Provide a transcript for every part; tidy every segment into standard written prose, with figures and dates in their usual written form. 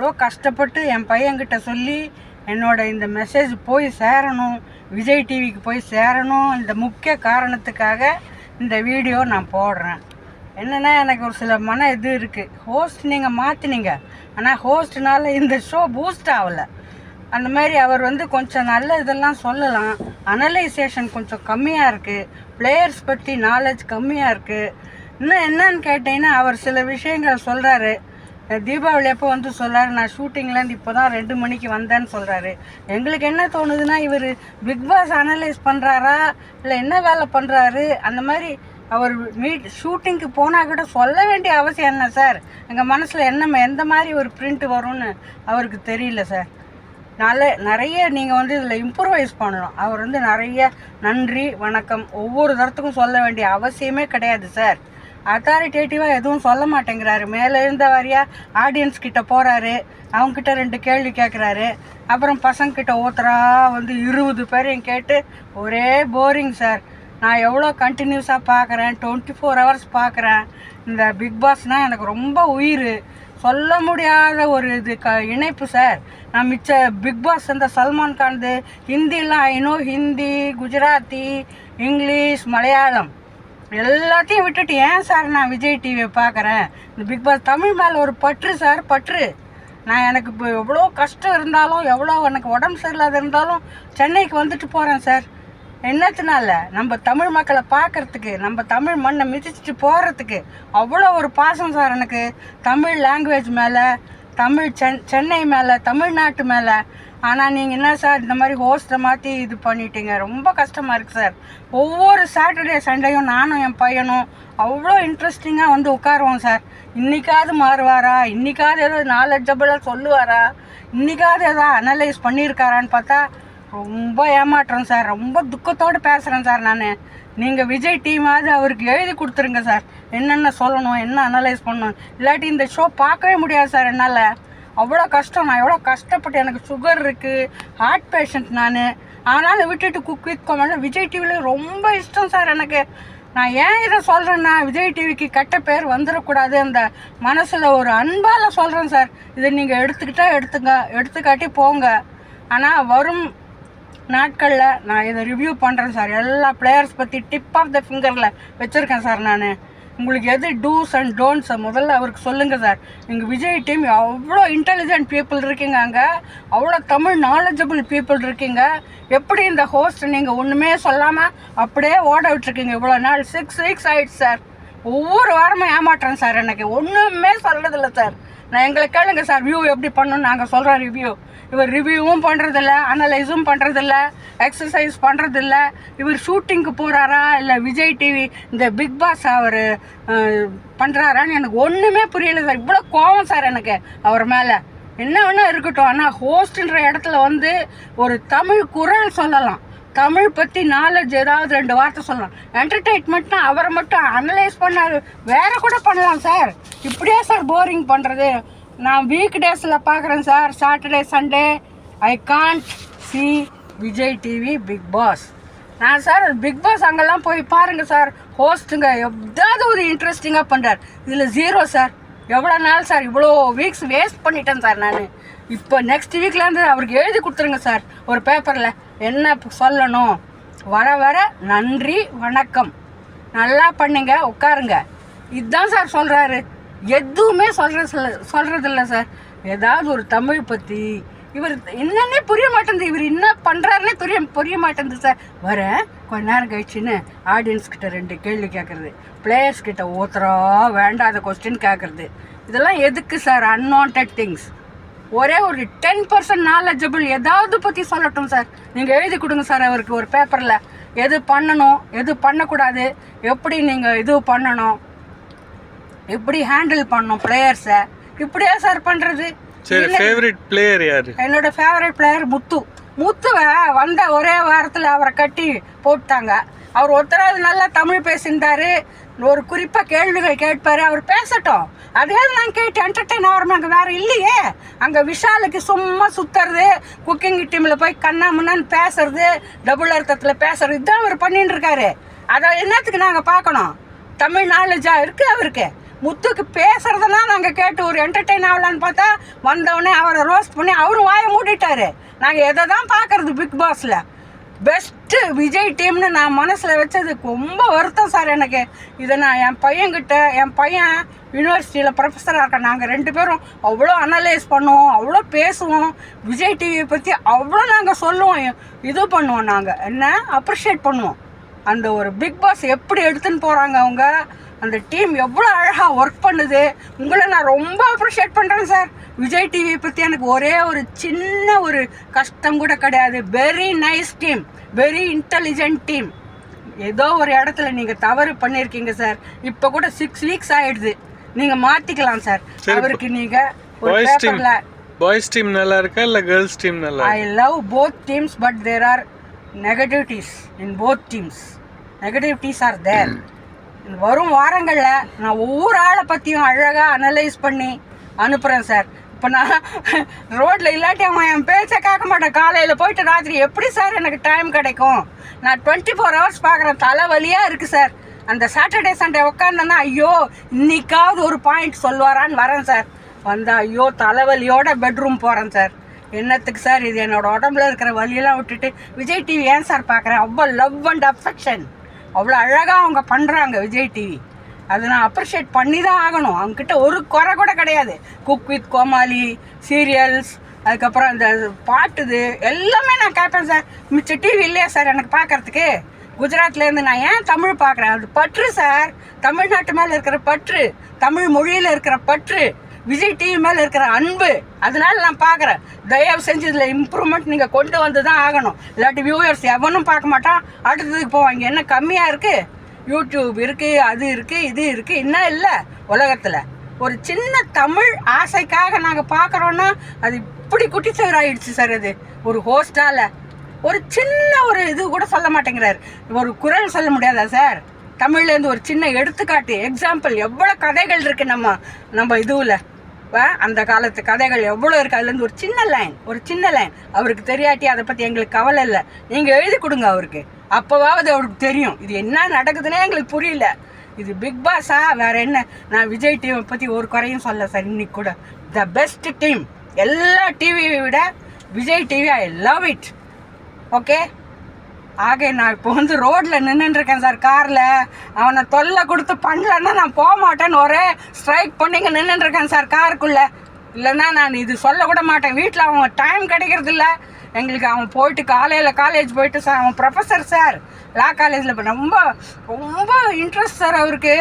இவ்வளோ கஷ்டப்பட்டு என் பையன்கிட்ட சொல்லி என்னோட இந்த மெசேஜ் போய் சேரணும், விஜய் டிவிக்கு போய் சேரணும், இந்த முக்கிய காரணத்துக்காக இந்த வீடியோ நான் போடுறேன். என்னென்னா எனக்கு ஒரு சில இது இருக்குது. ஹோஸ்ட் நீங்கள் மாற்றினீங்க, ஆனால் ஹோஸ்ட்னால இந்த ஷோ பூஸ்ட் ஆகலை. அந்த மாதிரி அவர் கொஞ்சம் நல்ல இதெல்லாம் சொல்லலாம். அனலைசேஷன் கொஞ்சம் கம்மியாக இருக்குது, பிளேயர்ஸ் பற்றி நாலேஜ் கம்மியாக இருக்குது. இன்னும் என்னன்னு கேட்டிங்கன்னா அவர் சில விஷயங்கள் சொல்கிறாரு. தீபாவளி அப்போ சொல்கிறாரு, நான் ஷூட்டிங்லேருந்து இப்போ தான் 2 மணிக்கு வந்தேன்னு சொல்கிறாரு. எங்களுக்கு என்ன தோணுதுன்னா இவர் பிக் பாஸ் அனலைஸ் பண்ணுறாரா இல்லை என்ன வேலை பண்ணுறாரு? அந்த மாதிரி அவர் ஷூட்டிங்க்கு போனால் கூட சொல்ல வேண்டிய அவசியம் என்ன சார்? எங்கள் மனசில் எந்த மாதிரி ஒரு பிரிண்ட் வரும்னு அவருக்கு தெரியல சார். நிறைய நீங்கள் இதில் இம்ப்ரூவைஸ் பண்ணணும். அவர் நிறைய நன்றி வணக்கம் ஒவ்வொரு தரத்துக்கும் சொல்ல வேண்டிய அவசியமே கிடையாது சார். அத்தாரிட்டேட்டிவாக எதுவும் சொல்ல மாட்டேங்கிறாரு. மேலே இருந்த வாரியாக ஆடியன்ஸ் கிட்ட போகிறாரு, அவங்கக்கிட்ட 2 கேள்வி கேட்குறாரு. அப்புறம் பசங்கக்கிட்ட ஓத்துறா 20 பேரையும் கேட்டு ஒரே போரிங் சார். நான் எவ்வளோ கண்டினியூஸாக பார்க்குறேன், 24 ஹவர்ஸ் பார்க்குறேன். இந்த பிக் பாஸ்னால் எனக்கு ரொம்ப உயிர், சொல்ல முடியாத ஒரு இணைப்பு சார். நான் மிச்ச பிக் பாஸ் சல்மான் கான்து ஹிந்திலாம் ஐநோ, ஹிந்தி, குஜராத்தி, இங்கிலீஷ், மலையாளம் எல்லாத்தையும் விட்டுட்டு ஏன் சார் நான் விஜய் டிவியை பார்க்குறேன்? இந்த பிக் பாஸ் தமிழ் மேலே ஒரு பற்று சார், பற்று. நான் எனக்கு இப்போ எவ்வளோ கஷ்டம் இருந்தாலும், எவ்வளோ எனக்கு உடம்பு சரியில்லாத இருந்தாலும் சென்னைக்கு வந்துட்டு போகிறேன் சார். என்னத்தினால? நம்ம தமிழ் மக்களை பார்க்குறதுக்கு, நம்ம தமிழ் மண்ணை மிதிச்சுட்டு போகிறதுக்கு அவ்வளோ ஒரு பாசம் சார் எனக்கு தமிழ் லாங்குவேஜ் மேலே, சென்னை மேலே, தமிழ்நாட்டு மேலே. ஆனால் நீங்கள் என்ன சார் இந்த மாதிரி ஹோஸ்ட்டை மாற்றி இது பண்ணிட்டீங்க, ரொம்ப கஷ்டமாக இருக்குது சார். ஒவ்வொரு சாட்டர்டே சண்டேயும் நானும் என் பையனும் அவ்வளோ இன்ட்ரெஸ்டிங்காக உட்காருவோம் சார். இன்றைக்காவது மாறுவாரா, இன்றைக்காவது ஏதோ நாலேஜபிளாக சொல்லுவாரா, இன்றைக்காவது ஏதோ அனலைஸ் பண்ணியிருக்காரான்னு பார்த்தா ரொம்ப ஏமாற்றம் சார். ரொம்ப துக்கத்தோடு பேசுகிறேன் சார் நான். நீங்கள் விஜய் டீமாவது அவருக்கு எழுதி கொடுத்துருங்க சார், என்னென்ன சொல்லணும், என்ன அனலைஸ் பண்ணணும். இல்லாட்டி இந்த ஷோ பார்க்கவே முடியாது சார் என்னால். அவ்வளோ கஷ்டம். நான் எவ்வளோ கஷ்டப்பட்டு, எனக்கு சுகர் இருக்குது, ஹார்ட் பேஷண்ட் நான். ஆனாலும் விட்டுட்டு குக் வித் கோமாளி விஜய் டிவியில் ரொம்ப இஷ்டம் சார் எனக்கு. நான் ஏன் இதை சொல்கிறேன்னா, விஜய் டிவிக்கு கெட்ட பேர் வந்துடக்கூடாது, அந்த மனசில் ஒரு அன்பால் சொல்கிறேன் சார். இதை நீங்கள் எடுத்துக்காட்டி போங்க. ஆனால் வரும் நாட்களில் நான் இதை ரிவ்யூ பண்ணுறேன் சார். எல்லா பிளேயர்ஸ் பற்றி டிப் ஆஃப் த ஃபிங்கரில் வச்சுருக்கேன் சார் நான். உங்களுக்கு எது டூஸ் அண்ட் டோன்ட்ஸை முதல்ல அவருக்கு சொல்லுங்கள் சார். எங்கள் விஜய் டீம் அவ்வளோ இன்டெலிஜென்ட் பீப்புள் இருக்கீங்க, அங்கே அவ்வளோ தமிழ் நாலேஜபிள் பீப்புள் இருக்கீங்க. எப்படி இந்த ஹோஸ்ட் நீங்கள் ஒன்றுமே சொல்லாமல் அப்படியே ஓட விட்டுருக்கீங்க இவ்வளோ நாள்? 6 வீக்ஸ் ஆகிடுச்சு சார். ஒவ்வொரு வாரமும் ஏமாட்டுறேன் சார். எனக்கு ஒன்றுமே சொல்கிறதில்ல சார். நான் எங்களை கேளுங்க சார், வியூ எப்படி பண்ணணும்னு நாங்கள் சொல்கிறோம். இவர் ரிவ்யூவும் பண்ணுறதில்ல, அனலைஸும் பண்ணுறதில்ல, எக்ஸசைஸ் பண்ணுறதில்ல. இவர் ஷூட்டிங்க்கு போகிறாரா இல்லை விஜய் டிவி இந்த பிக் பாஸ் அவர் பண்ணுறாரான்னு எனக்கு ஒன்றுமே புரியல சார். இவ்வளோ கோவம் சார் எனக்கு அவர் மேலே. என்ன வேணா இருக்கட்டும், ஆனால் ஹோஸ்ட்ன்ற இடத்துல ஒரு தமிழ் குரல் சொல்லலாம், தமிழ் பற்றி நாலேஜ் ஏதாவது 2 வார்த்தை சொல்லலாம். என்டர்டெயின்மெண்ட்னா அவரை மட்டும் அனலைஸ் பண்ண வேறு கூட பண்ணலாம் சார். இப்படியே சார் போரிங் பண்ணுறது? நான் வீக் டேஸில் பார்க்குறேன் sir, Saturday Sunday. I can't see Vijay TV Bigg Boss. நான் சார் பிக் பாஸ் அங்கெல்லாம் போய் பாருங்கள் சார், ஹோஸ்ட்டுங்க எதாவது ஒரு இன்ட்ரெஸ்டிங்காக பண்ணுறார். இதில் 0 சார். எவ்வளோ நாள் சார், இவ்வளோ வீக்ஸ் வேஸ்ட் பண்ணிட்டேன் சார் நான். இப்போ நெக்ஸ்ட் வீக்லேருந்து அவருக்கு எழுதி கொடுத்துருங்க சார் ஒரு பேப்பரில், என்ன சொல்லணும். வர நன்றி வணக்கம், நல்லா பண்ணுங்க, உட்காருங்க, இதுதான் சார் சொல்கிறாரு. எதுவுமே சொல்கிறதில்ல சார். ஏதாவது ஒரு தமிழ் பற்றி இவர் என்னன்னே புரிய மாட்டேங்குது. இவர் என்ன பண்ணுறாருன்னே புரிய மாட்டேங்குது சார். கொஞ்ச நேரம் கழிச்சுன்னு ஆடியன்ஸ்கிட்ட 2 கேள்வி கேட்குறது, பிளேயர்ஸ்கிட்ட ஓத்துறா வேண்டாத கொஸ்டின் கேட்குறது. இதெல்லாம் எதுக்கு சார்? Unwanted things. ஒரே ஒரு 10% நாலேஜபிள் ஏதாவது பற்றி சொல்லட்டும் சார். நீங்கள் எழுதி கொடுங்க சார் அவருக்கு ஒரு பேப்பரில், எது பண்ணணும், எது பண்ணக்கூடாது, எப்படி நீங்கள் இது பண்ணணும், எப்படி ஹேண்டில் பண்ணணும் பிளேயர்ஸை. இப்படியே சார் பண்ணுறது. ஃபேவரட் பிளேயர் யார்? என்னோட ஃபேவரட் பிளேயர் முத்துவை வந்த ஒரே வாரத்தில் அவரை கட்டி போட்டாங்க. அவர் ஒருத்தராவது நல்லா தமிழ் பேசியிருந்தாரு, ஒரு குறிப்பாக கேள்விகள் கேட்பார், அவர் பேசட்டும். அதே நாங்கள் கேட்டு என்டர்டெயின் ஆகிறோம். அங்கே வேறு இல்லையே. அங்கே விஷாலுக்கு சும்மா சுற்றுறது, குக்கிங் டீமில் போய் கண்ணாமுன்னான்னு பேசுறது, டபுள் அர்த்தத்தில் பேசுறது, இதுதான் அவர் பண்ணிட்டு இருக்காரு. அதை என்னத்துக்கு நாங்கள் பார்க்கணும்? தமிழ் நாலேஜாக இருக்குது அவருக்கு. முத்துக்கு பேசுறதெல்லாம் நாங்கள் கேட்டு ஒரு என்டர்டெயின் ஆகலான்னு பார்த்தா வந்தவொடனே அவரை ரோஸ்ட் பண்ணி அவரும் வாயை மூடிட்டாரு. நாங்கள் எதை தான் பார்க்குறது பிக் பாஸில். பெஸ்ட்டு விஜய் டீம்னு நான் மனசில் வச்சது ரொம்ப வருத்தம் சார் எனக்கு. இதை நான் என் பையன் யூனிவர்சிட்டியில் ப்ரொஃபஸராக இருக்கேன். நாங்கள் 2 பேரும் அவ்வளோ அனலைஸ் பண்ணுவோம், அவ்வளோ பேசுவோம், விஜய் டிவியை பற்றி அவ்வளோ நாங்கள் சொல்லுவோம், இது பண்ணுவோம், நாங்கள் என்ன அப்ரிஷியேட் பண்ணுவோம். அந்த ஒரு பிக் பாஸ் எப்படி எடுத்துன்னு போகிறாங்க அவங்க, அந்த டீம் எவ்வளோ அழகாக ஒர்க் பண்ணுது. உங்களை நான் ரொம்ப அப்ரிஷியேட் பண்ணுறேன் சார். விஜய் டிவியை பற்றி எனக்கு ஒரே ஒரு சின்ன ஒரு கஷ்டம் கூட கிடையாது. Very nice team, very intelligent team. ஏதோ ஒரு இடத்துல நீங்கள் தவறு பண்ணியிருக்கீங்க சார். இப்போ கூட 6 வீக்ஸ் ஆகிடுது, நீங்கள் மாற்றிக்கலாம் சார். அவருக்கு நீங்கள் ஒரு பேப்பரில் பாய்ஸ் டீம் நல்லா இருக்கா இல்லை கேர்ள்ஸ் டீம் நல்லா? I love both teams but there are negativities in both teams. Negativities are there. வரும் வாரங்களில் நான் ஒவ்வொரு ஆளை பற்றியும் அழகாக அனலைஸ் பண்ணி அனுப்புகிறேன் சார். இப்போ நான் ரோட்டில் இல்லாட்டி அவன் என் பேச்சை கேட்க மாட்டேன். காலையில் போயிட்டு ராத்திரி எப்படி சார் எனக்கு டைம் கிடைக்கும்? நான் 24 ஹவர்ஸ் பார்க்குறேன். தலைவலியாக இருக்குது சார். அந்த சாட்டர்டே சண்டே உட்காந்தேன்னா ஐயோ இன்னைக்காவது ஒரு பாயிண்ட் சொல்லுவாரான்னு வரேன் சார். வந்தால் ஐயோ தலைவலியோட பெட்ரூம் போகிறேன் சார். என்னத்துக்கு சார் இது? என்னோடய உடம்புல இருக்கிற வலியெல்லாம் விட்டுட்டு விஜய் டிவி ஏன் சார் பார்க்குறேன்? அவ்வளோ லவ் அண்ட் அஃபெக்ஷன், அவ்வளோ அழகாக அவங்க பண்ணுறாங்க விஜய் டிவி. அதை நான் அப்ரிஷியேட் பண்ணி தான் ஆகணும். அவங்கக்கிட்ட ஒரு குறை கூட கிடையாது. குக் வித் கோமாளி, சீரியல்ஸ், அதுக்கப்புறம் இந்த பாட்டுது எல்லாமே நான் கேட்பேன் சார். மிச்ச டிவி இல்லையா சார் எனக்கு பார்க்குறதுக்கு? குஜராத்லேருந்து நான் ஏன் தமிழ் பார்க்குறேன்? அது பற்று சார். தமிழ்நாட்டு மேலே இருக்கிற பற்று, தமிழ் மொழியில் இருக்கிற பற்று, விஜய் டிவி மேலே இருக்கிற அன்பு, அதனால நான் பார்க்குறேன். தயவு செஞ்சு இதில் இம்ப்ரூவ்மெண்ட் நீங்கள் கொண்டு வந்து தான் ஆகணும். இல்லாட்டி வியூவர்ஸ் எவனும் பார்க்க மாட்டான், அடுத்ததுக்கு போவாங்க. என்ன கம்மியாக இருக்குது? யூடியூப் இருக்குது, அது இருக்குது, இது இருக்குது, இன்னும் இல்லை உலகத்தில். ஒரு சின்ன தமிழ் ஆசைக்காக நாங்கள் பார்க்குறோன்னா அது இப்படி குட்டிச்சவராகிடுச்சு சார். அது ஒரு ஹோஸ்டால் ஒரு சின்ன ஒரு இது கூட சொல்ல மாட்டேங்கிறார். ஒரு குரல் சொல்ல முடியாதா சார்? தமிழ்லேருந்து ஒரு சின்ன எடுத்துக்காட்டு, எக்ஸாம்பிள். எவ்வளோ கதைகள் இருக்குது நம்ம இதுவில். அந்த காலத்து கதைகள் எவ்வளோ இருக்குது. அதுலேருந்து ஒரு சின்ன லைன் அவருக்கு தெரியாட்டி அதை பற்றி எங்களுக்கு கவலை இல்லை. நீங்கள் எழுதி கொடுங்க அவருக்கு, அப்போவாவது அவருக்கு தெரியும் இது என்ன நடக்குதுன்னே எங்களுக்கு புரியல. இது பிக் பாஸா வேறு என்ன? நான் விஜய் டிவியை பற்றி ஒரு குறையும் சொல்ல சார். இன்னைக்கு கூட த பெஸ்ட் டீம். எல்லா டிவியை விட Vijay TV I love it. Okay. ஆக நான் இப்போ ரோட்டில் நின்றுருக்கேன் சார். காரில் அவனை தொல்லை கொடுத்து பண்ணலன்னா நான் போக மாட்டேன்னு ஒரே ஸ்ட்ரைக் பண்ணிங்க நின்றுருக்கேன் சார் காருக்குள்ளே. இல்லைன்னா நான் இது சொல்லக்கூட மாட்டேன். வீட்டில் அவன் டைம் கிடைக்கிறது இல்லை எங்களுக்கு. அவன் போயிட்டு காலேஜ் போயிட்டு சார், அவன் ப்ரொஃபஸர் சார், லா காலேஜில். இப்போ ரொம்ப ரொம்ப இன்ட்ரெஸ்ட் சார் அவருக்கு.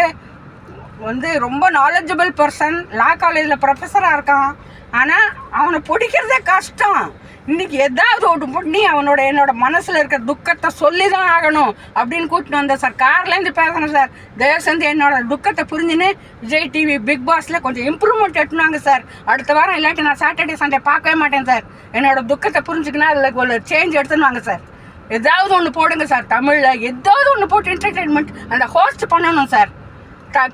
ரொம்ப நாலேஜபிள் பர்சன். லா காலேஜில் ப்ரொஃபஸராக இருக்கான். ஆனால் அவனை பிடிக்கிறதே கஷ்டம். இன்றைக்கி ஏதாவது ஒன்று பண்ணி என்னோட மனசில் இருக்கிற துக்கத்தை சொல்லி தான் ஆகணும் அப்படின்னு கூட்டிட்டு வந்தேன் சார். கார்லேருந்து பேசுகிறேன் சார். தயவு செஞ்சு என்னோட துக்கத்தை புரிஞ்சுன்னு விஜய் டிவி பிக் பாஸில் கொஞ்சம் இம்ப்ரூவ்மெண்ட் எட்டுனாங்க சார். அடுத்த வாரம் இல்லாட்டி நான் சாட்டர்டே சண்டே பார்க்கவே மாட்டேன் சார். என்னோட துக்கத்தை புரிஞ்சுக்கினா அதில் ஒரு சேஞ்ச் எடுத்துன்னு வாங்க சார். ஏதாவது ஒன்று போடுங்க சார். தமிழில் ஏதாவது ஒன்று போட்டு என்டர்டெயின்மெண்ட் அந்த ஹோஸ்ட் பண்ணணும் சார்.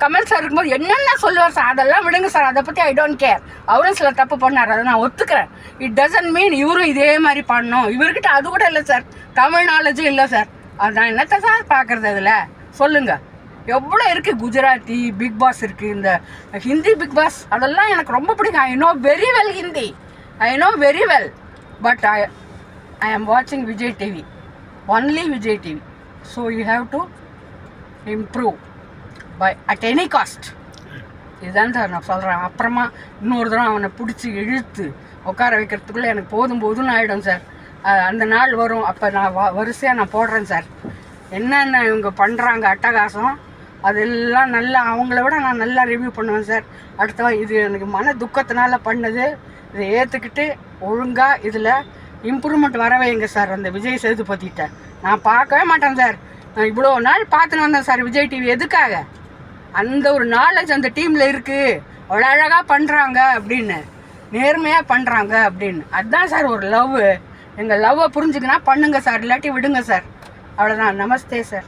கமல் சார் இருக்கும்போது என்னென்ன சொல்லுவார் சார், அதெல்லாம் விடுங்க சார். அதை பற்றி ஐ டோன்ட் கேர். அவரும் சில தப்பு பண்ணார், அதை நான் ஒத்துக்கிறேன். இட் டசன்ட் மீன் இவரும் இதே மாதிரி பண்ணணும். இவர்கிட்ட அது கூட இல்லை சார், தமிழ் நாலேஜும் இல்லை சார். அதுதான் என்னத்தை சார் பார்க்குறது? அதில் சொல்லுங்கள் எவ்வளோ இருக்குது. குஜராத்தி பிக் பாஸ் இருக்குது, இந்த ஹிந்தி பிக் பாஸ், அதெல்லாம் எனக்கு ரொம்ப பிடிக்கும். I know very well Hindi, I know very well. But I ஆம் வாட்சிங் Vijay TV, only Vijay TV. So you have to improve by at any cost. இதுதான் சார் நான் சொல்கிறேன். அப்புறமா இன்னொரு தடவை அவனை பிடிச்சி இழுத்து உட்கார வைக்கிறதுக்குள்ளே எனக்கு போதும்னு ஆகிடும் சார். அந்த நாள் வரும், அப்போ நான் வரிசையாக நான் போடுறேன் சார். என்னென்ன இவங்க பண்ணுறாங்க அட்டகாசம், அதெல்லாம் நல்லா அவங்கள விட நான் நல்லா ரிவ்யூ பண்ணுவேன் சார். அடுத்த இது எனக்கு மன துக்கத்தினால பண்ணது, இதை ஏற்றுக்கிட்டு ஒழுங்காக இதில் இம்ப்ரூவ்மெண்ட் வர வைங்க சார். அந்த விஜய் சேதுபதிட்ட நான் பார்க்கவே மாட்டேன் சார். நான் இவ்வளோ நாள் பார்த்துன்னு வந்தேன் சார் விஜய் டிவி. எதுக்காக? அந்த ஒரு நாலேஜ் அந்த டீமில் இருக்குது, அவ்வளோ அழகாக பண்ணுறாங்க அப்படின்னு, நேர்மையாக பண்ணுறாங்க அப்படின்னு. அதுதான் சார் ஒரு லவ். எங்கள் லவ்வை புரிஞ்சுக்கினா பண்ணுங்க சார், இல்லாட்டி விடுங்க சார். அவ்வளோதான். நமஸ்தே சார்.